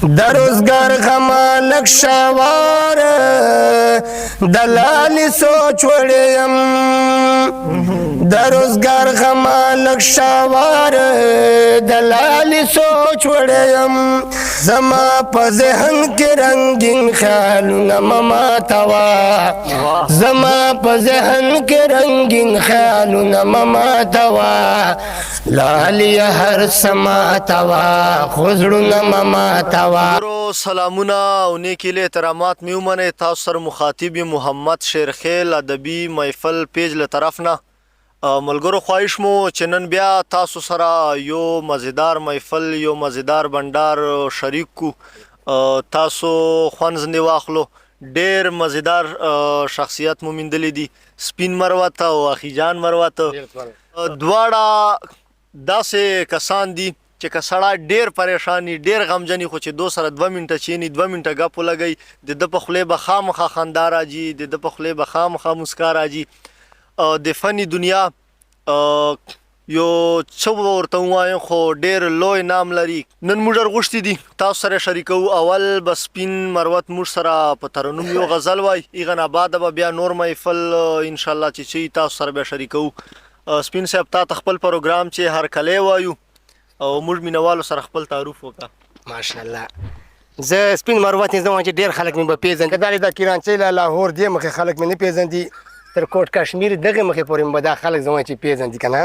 د روزګار غمالک شوار دلالي سوچ وړیم د روزګار غمالک شوار دلالي سوچ وړیم زما په ذهن کې رنگین خیالونه مما توا زما په ذهن کې رنگین خیالونه مما توا لالي هر سما توا خزړونه مما توا سلامونه او نیکی له احترامات مې ومنئ. تاسو سره مخاطب محمد شیرخیل ادبي محفل پیج له طرف نه ملګرو خواهش مو چې نن بیا تاسو سره یو مزیدار محفل یو مزیدار بندار شریک کو تاسو خوند زندې واخلو. ډېر مزیدار شخصیت مو موندلی دي سپین مروت او اخیجان مروت دواړه داسې کسان دي چې که سړی ډېر پریشاني ډېر غمجني خو چې دو سره 2 منټه چینی 2 منټه ګپ ولګوي د ده په خولې به خامخا خندا راځي د ده په خولې به خامخا مسکا راځي. د فني دنیا یو څه ورته ووایم خو ډېر لوی نام لري. نن موږ غوښتي دي تاسو سره شریکو. اول به سپین مروت موږ سره په ترنم یو غزل وای هغه نه بعده به بیا نور محفل انشاءالله چې تاسو سره بیا شریکو. سپین صاحب تا ته خپل پروګرام چې هر کلی وایو او موږ مینوالو سره خپل تعارف وکړه. ماشاءالله زه سپین مروت نه زما چې ډېر خلک مې به پېژني دا د کراچۍ له لاهور دې مخې خلک مې نه پېژندي تر کوټ کشمیر دغه مخې پورې مې به دا خلک زما چې پېژندي که نه.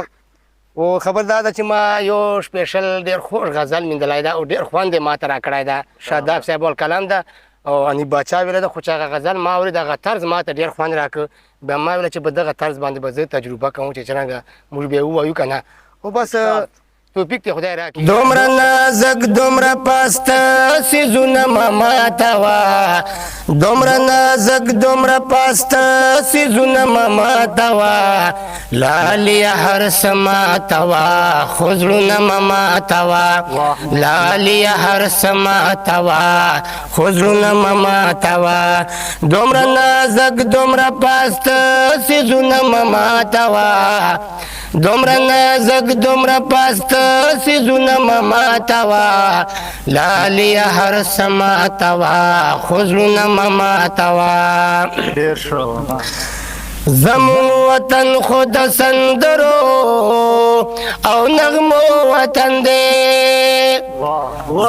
او خبر دا ده چې ما یو سپیشل ډېر خوږ غزل موندلی ده او ډېر خوند یې ما ته راکړی ده. شاداب صاحب الکلام ده او انیب باچا ویلی ده خو چې هغه غزل ما اورېد هغه طرز ما ته ډېر خوند راکړ. بیا ما ویله چې په دغه طرز باندې به زه تجربه کوم چې څرنګه موږ بیا ووایو که نه. خو بس توفیق ته خدای راکړي. دومره نازک دومره پاسته سیزونه مه ماتوه دومره نازک دومره پاسته سیزونه مه ماتوه لالیه هر څه ماتوه خو زړونه مه ماتوه لالیه هر څه ماتوه خو زړونه مه ماتوه دومره نازک دومره پاسته سیزونه مه ماتوه دومره نازک دومره پاسته سیزونه مه ماتوه لالیه هر څه ماتوه خو زړونه مه ماتوه. ډېر ښه. زمون وطن خو د سندرو او نغمو وطن دی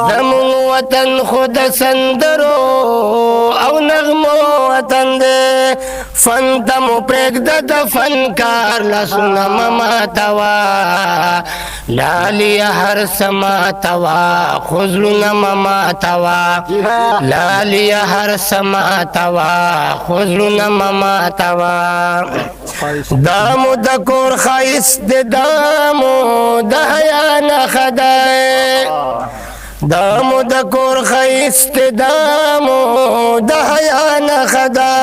زمون وطن خو د سندرو او نغمو وطن دی فن ته مو پرېږده د فنکار لاسونه مه ماتوه لالیه هر څه ماتوه خو زړونه مه ماتوه لالیه هر څه ماتوه خو زړونه مه ماتوه. دامو د کور ښایست دی دامو د حیا نښه دی دامو د کور ښایست دی دامو د حیا نښه ده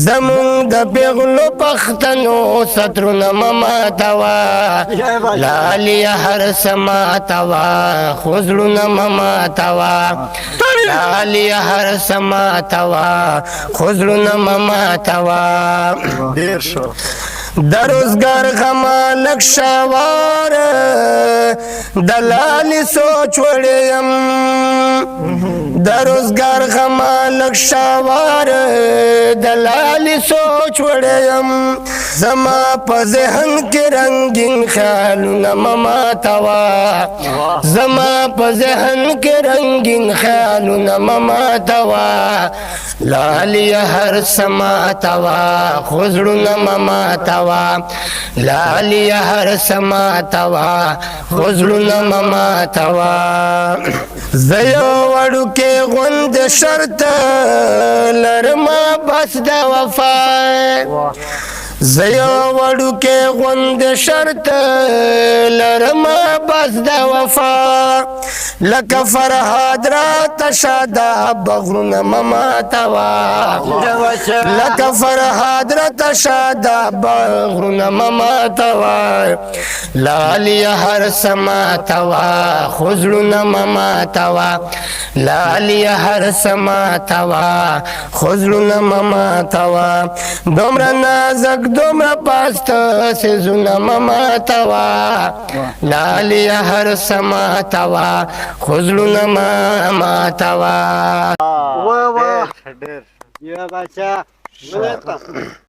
زمونږ د پیغلو پښتنو سطرونه مه ماتوه لالیه هر څه ماتوه خو زړونه مه ماتوه لالیه هر څه ماتوه خو زړونه مه ماتوه. ډېر ښه. د روزګار غمالک شوار دلالي سوچ وړیم د روزګار غمالک شوار دلالي سوچ وړیم زما په ذهن کې رنگین خیالونه مه ماتوه زما په ذهن کې رنگین خیالونه مه ماتوه لالیه هر څه ماتوه خو زړونه مه ماتوه لالیه هر څه ماتوه خو زړونه مه ماتوه. زه یو وړوکی غوندې شرط لرمه بس د وفا زه یو وړوکی غوندې شرط لرمه بس د وفا لکه فرهاد راته شاداب غرونه مه ماتوه لکه فرهاد راته شاداب غرونه مه ماتوه لالیه هر څه ماتوه خو زړونه مه ماتوه لالیه هر څه ماتوه خو زړونه مه ماتوه دومره نازک دومره پاسته سیزونه مه ماتوه لالیه هر څه ماتوه خو زړونه مه ماتوه. واه واه ډېر یا بچا